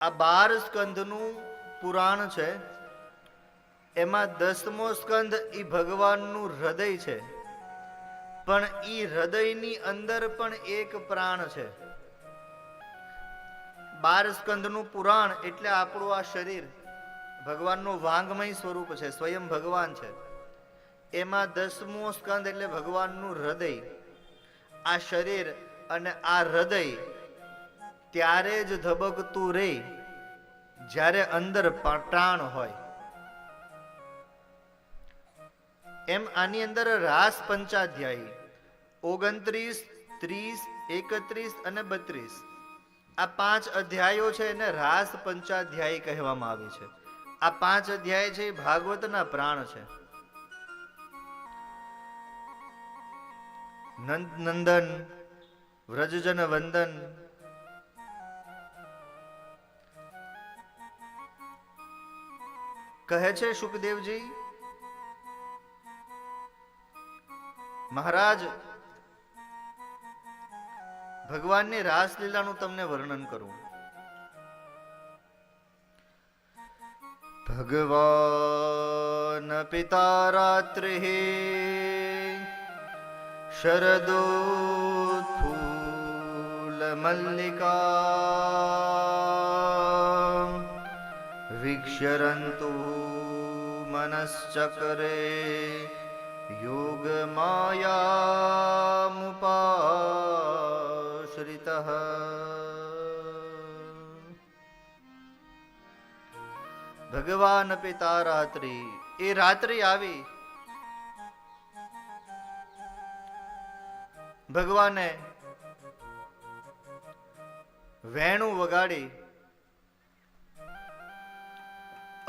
આ 12 સ્કંધનું પુરાણ છે. એમાં 10મો સ્કંધ ઈ ભગવાનનું હૃદય છે, પણ ઈ હૃદયની અંદર પણ એક પ્રાણ છે. 12 સ્કંધનું પુરાણ એટલે આપણું આ શરીર ભગવાનનું વાંગમય સ્વરૂપ છે, સ્વયં ભગવાન છે. એમાં 10મો સ્કંધ એટલે ભગવાનનું હૃદય. આ શરીર અને આ હૃદય ત્યારે જ ધબકતું રે જ્યારે અંદર પ્રાણ હોય. એમ આની અંદર રાસ પંચાધ્યાયી 29, 30, 31 અને 32 આ 5 અધ્યાયો છે, એને રાસ પંચાધ્યાયી કહેવામાં આવે છે. આ 5 અધ્યાય છે ભાગવતના પ્રાણ છે. નંદન વ્રજજન વંદન કહે છે શુકદેવજી, મહારાજ ભગવાનની રાસલીલાનું તમને વર્ણન કરું. ભગવાન પિતા રાત્રિ શરદોત્ફૂલ મલ્લિકા વિક્ષરંતુ મનશ્ચક્રે યોગ માયામુપાશ્રિતઃ. ભગવાન પિતા રાત્રિ, એ રાત્રિ આવી. ભગવાને વેણું વગાડી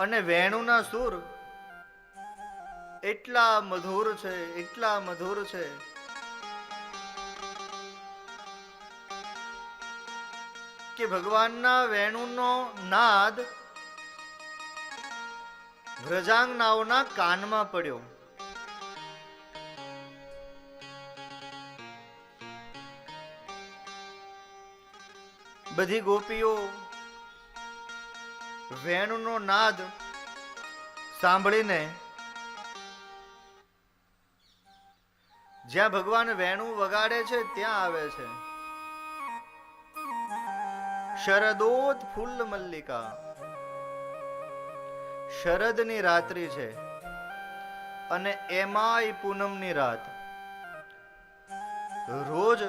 અને વેણુના સુર એટલા મધુર છે, એટલા મધુર છે કે ભગવાનના વેણુનો નાદ વ્રજાંગનાઓના કાનમાં પડ્યો. બધી ગોપીઓ વેણુનો નાદ સાંભળીને જ્યાં ભગવાન વેણું વગાડે છે ત્યાં આવે છે. શરદોત ફૂલ મલ્લિકા, શરદની રાત્રિ છે અને એમાંય પૂનમની રાત. રોજ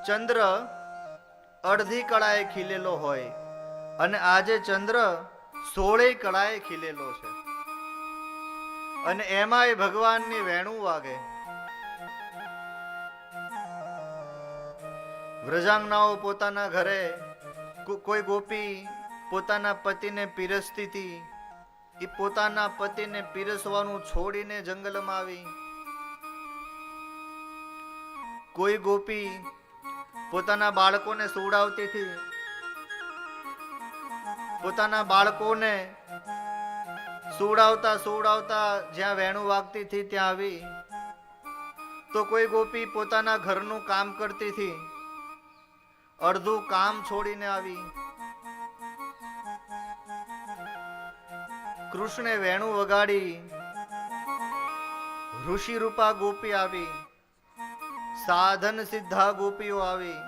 ચંદ્ર અડધી કળાએ ખીલેલો હોય અને આજે ચંદ્ર 16 કળાએ ખીલેલો છે અને એમાંય ભગવાનની વેણું વાગે. વ્રજાંગનાઓ પોતાના ઘરે, કોઈ ગોપી પોતાના પતિને પીરસતી હતી, એ પોતાના પતિને પીરસવાનું છોડીને જંગલમાં આવી. કોઈ ગોપી પોતાના બાળકોને સુવડાવતી હતી, પોતાના બાળકોને સુવડાવતા સુવડાવતા જ્યાં વેણું વાગતી હતી ત્યાં આવી. તો કોઈ ગોપી પોતાના ઘરનું કામ કરતી હતી, અડધું કામ છોડીને આવી. કૃષ્ણે વેણું વગાડી. ઋષિ રૂપા ગોપી આવી, સાધન સિદ્ધા ગોપીઓ આવી,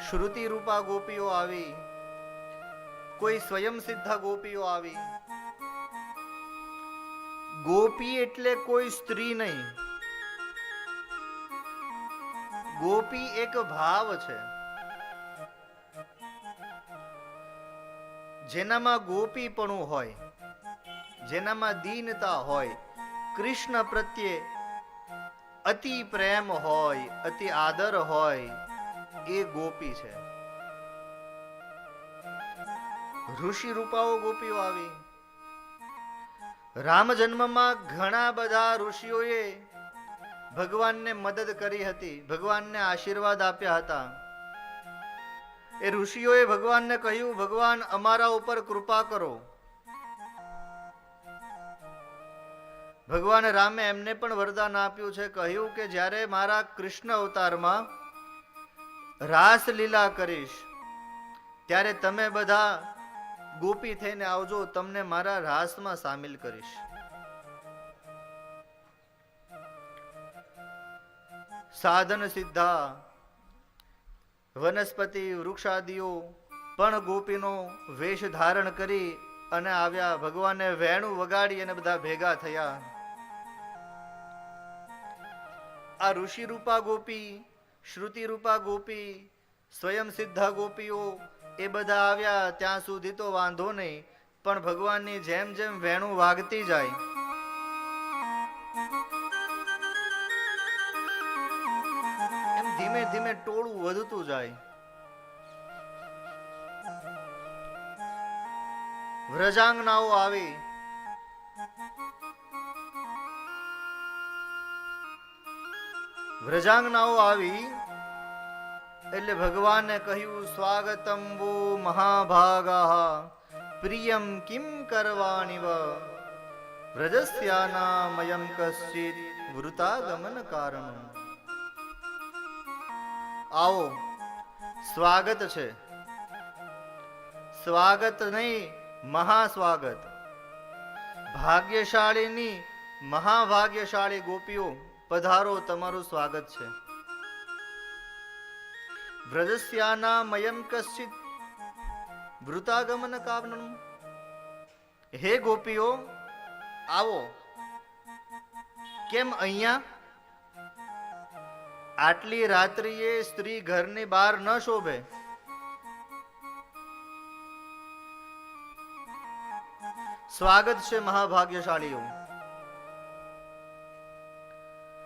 શ્રુતિ રૂપા ગોપીઓ આવી, કોઈ સ્વયં સિદ્ધા ગોપીઓ આવી. ગોપી એટલે કોઈ સ્ત્રી નહીં, ગોપી એક ભાવ છે. જેનામાં ગોપીપણું હોય, જેનામાં દીનતા હોય, કૃષ્ણ પ્રત્યે અતિ પ્રેમ હોય, અતિ આદર હોય, એ ગોપી છે. ઋષિ રૂપાઓ ગોપીઓ આવી. રામ જન્મમાં ઘણા બધા ઋષિઓએ ભગવાનને મદદ કરી હતી, ભગવાનને આશીર્વાદ આપ્યા હતા. એ ઋષિઓએ ભગવાનને કહ્યું, ભગવાન અમારા ઉપર કૃપા કરો. ભગવાન રામે એમને પણ વરદાન આપ્યું છે. કહ્યું કે જ્યારે મારા કૃષ્ણ અવતારમાં રાસ લીલા કરીશ ત્યારે તમે બધા ગોપી થઈને આવજો, તમને મારા રાસમાં સામેલ કરીશ. સાધન સિદ્ધા વનસ્પતિ વૃક્ષાદિઓ પણ ગોપીનો વેશ ધારણ કરી અને આવ્યા. ભગવાને વેણું વગાડી અને બધા ભેગા થયા. આ ઋષિ રૂપા ગોપી, શ્રુતિ રૂપા ગોપી, સ્વયં સિદ્ધા ગોપીઓ એ બધા આવ્યા ત્યાં સુધી તો વાંધો નહીં, પણ ભગવાનની જેમ જેમ વેણું વાગતી જાય એમ ધીમે ધીમે ટોળું વધતું જાય. વ્રજાંગનાઓ આવી. વ્રજાંગનાઓ આવી એટલે ભગવાને કહ્યું, સ્વાગતમ વો મહાભાગા પ્રિયમ કિમ કરવાણીવ વ્રજસ્યાનામયમ કશ્ચિત વૃતાગમન કારણમ. આવો, સ્વાગત છે. સ્વાગત નહીં, મહાસ્વાગત. ભાગ્યશાળીની મહાભાગ્યશાળી ગોપીઓ પધારો, તમારું સ્વાગત છે. વ્રજસ્યાનામયમ કશ્ચિત વૃતાગમન કારણમ. હે ગોપીઓ, આવો. કેમ અહીંયા? આટલી રાત્રિએ સ્ત્રી ઘરની બહાર ન શોભે. સ્વાગત છે મહાભાગ્યશાળીઓ.